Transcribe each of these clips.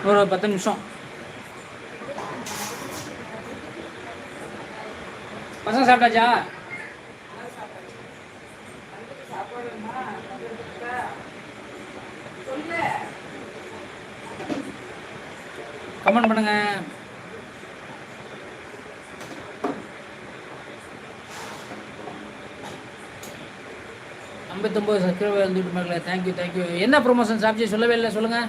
ஒரு 10 நிமிஷம். பசங்க சாப்பிட்டாச்சா? கமெண்ட் பண்ணுங்க. 59 சப்ஸ்கிரைபர் வந்துட்டு மக்களே. தேங்க்யூ. என்ன ப்ரொமோஷன் சாப்பிச்சு சொல்லவே இல்லை, சொல்லுங்க.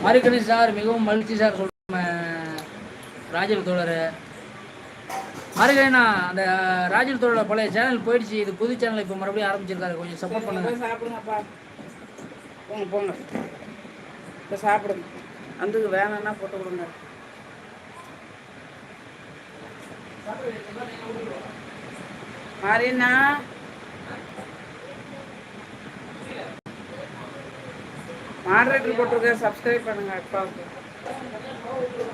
மாரிகணேஷ் சார் மிகவும் மகிழ்ச்சி சார் சொல்கிறேன். ராஜல் தோழர் மாரிகணேஷா, அந்த ராஜல் தோழர் பழைய சேனல் போயிடுச்சு, இது புது சேனல் இப்போ மறுபடியும் ஆரம்பிச்சிருக்காரு, கொஞ்சம் சப்போர்ட் பண்ணுங்க. சாப்பிடுங்கப்பா, போங்க இப்போ சாப்பிடுங்க. அதுக்கு வேணும்னா போட்டு கொடுங்க. மாரியண்ணா, மாடரேட்டர் போட்டிருக்கேன், சப்ஸ்கிரைப் பண்ணுங்க அப்பாவுக்கு.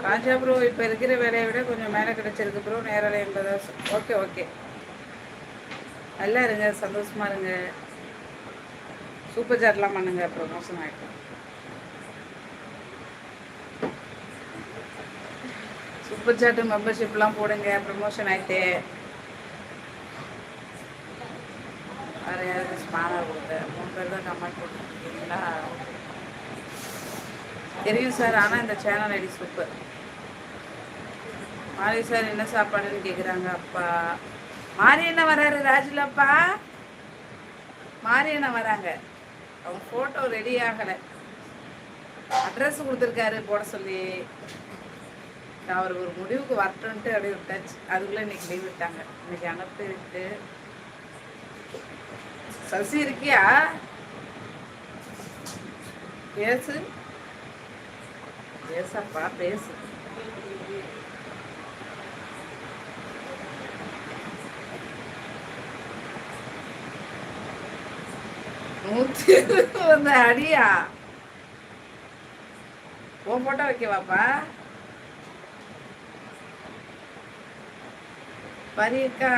ராஜா ப்ரோ, இப்போ இருக்கிற வேலையை விட கொஞ்சம் மேலே கிடைச்சிருக்கு ப்ரோ. நேரில் 80,000. ஓகே, நல்லா இருங்க, சந்தோஷமா இருங்க. சூப்பர் சாட்லாம் பண்ணுங்க, ப்ரொமோஷன் ஆகிட்டோம். சூப்பர் சாட்டு மெம்பர்ஷிப்லாம் போடுங்க, ப்ரமோஷன் ஆகிட்டு. வேறு யாருக்கு ஸ்பானர் கொடுங்க. 3 பேர் தான் கமெண்ட் போட்டுருக்கீங்களா? தெரியும் சார், ஆனால் இந்த சேனல் ஐடி சூப்பர். மாரி சார் என்ன சாப்பாடுன்னு கேட்குறாங்க. அப்பா மாரி என்ன வராரு? ராஜுலப்பா மாரி என்ன வராங்க? அவங்க ஃபோட்டோ ரெடி ஆகலை, அட்ரஸ் கொடுத்துருக்காரு போட சொல்லி. அவர் ஒரு முடிவுக்கு வரட்டுன்ட்டு அப்படியே விட்டாச்சு. அதுக்குள்ளே இன்னைக்கு லீவ் விட்டாங்க. இன்னைக்கு அனுப்பி விட்டு. சசி இருக்கியா? பேசப்பா, பேசு. வந்து அடியா உன் போட்டோ வைக்கவாப்பா? பரியக்கா,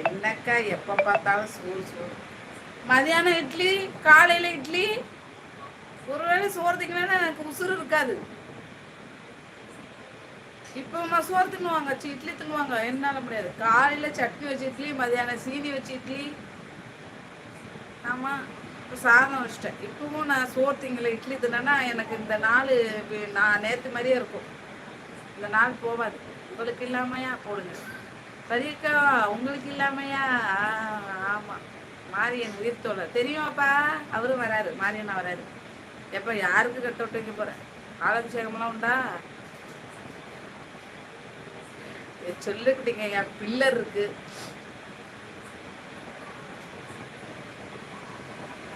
என்னக்கா எப்ப பார்த்தாலும் சூடு. மதியானம் இட்லி, காலையில இட்லி. ஒருவேளை சோறு வேணா எனக்கு உசுறு இருக்காது. இப்போ சோறு தின்னுவாங்க, இட்லி தின்னுவாங்க, என்னால முடியாது. காலையில சட்னி வச்சு இட்லி, மதியானம் சீனி வச்சு இட்லி. ஆமா, இப்போ சாதம் வச்சிட்டேன். இப்பவும் நான் சோறு திங்கல, இட்லி தின்னா எனக்கு இந்த நாள் நான் நேற்று மாதிரியே இருக்கும். இந்த நாள் போகாது. உங்களுக்கு இல்லாமையா போடுங்க. பரியக்கா, உங்களுக்கு இல்லாமையா? ஆமாம், மாரியன் உயிர்த்தோல தெரியுமாப்பா. அவரும் வராரு, மாரியண்ணா வராரு. எப்போ யாருக்கு கட்டோட்டு வைக்க போகிறேன்? ஆலபிஷேகம்லாம் உண்டா? சொல்லிக்கிட்டீங்க, என் பில்லர் இருக்கு.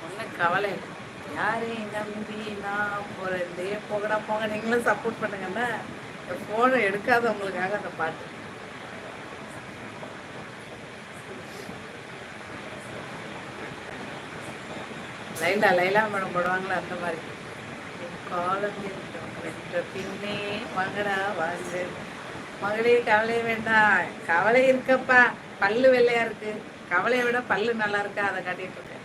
ஒன்றும் கவலை இல்லை. யாரையும் நம்பி நான் போகிறேன். போங்க, நீங்களும் சப்போர்ட் பண்ணுங்கன்னா. ஃபோனை எடுக்காதவங்களுக்காக அந்த பாட்டு. லைலா மேடம் போடுவாங்களா அந்த மாதிரி. காலம் வென்ற பின்னே மகடா வாங்க. மகளே கவலை வேண்டாம். கவலை இருக்கப்பா, பல்லு வெள்ளையா இருக்கு. கவலையை விட பல்லு நல்லா இருக்கா, அதை காட்டிட்டு இருக்கேன்.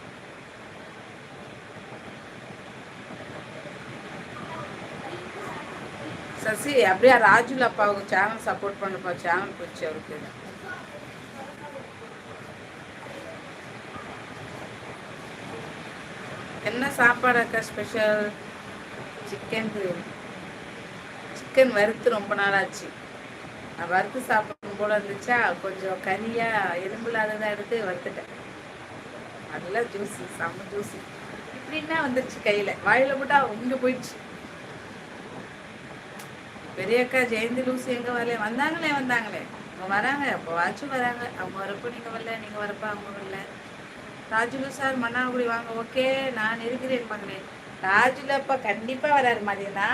சசி, அப்படியே ராஜுல் அப்பாவுக்கு சேனல் சப்போர்ட் பண்ணப்பா. சேனல் போச்சு அவருக்கு. என்ன சாப்பாடு அக்கா ஸ்பெஷல்? Chicken gravy. சிக்கன் வறுத்து ரொம்ப நாள் ஆச்சு. நான் வறுத்து சாப்பிடணும் போல இருந்துச்சா, கொஞ்சம் கனியாக எலும்பு இல்லாததான் எடுத்து வறுத்துட்டேன். நல்லா ஜூஸு, செம்ம ஜூஸு. இப்படின்னா வந்துருச்சு கையில், வாயில் போட்டால் இங்கே போயிடுச்சு. பெரியக்கா ஜெயந்தி லூசி எங்கே வரல? வந்தாங்களே அவங்க வராங்க, அப்போ வாச்சும் வராங்க. அவங்க வரப்போ நீங்கள் வரல, நீங்கள் வரப்போ அவங்க வரல. ராஜுலு சார் மன்னார்குடி வாங்க. ஓகே, நான் இருக்கிறேன் மகளே. ராஜுலப்பா கண்டிப்பாக வராரு மதியனா.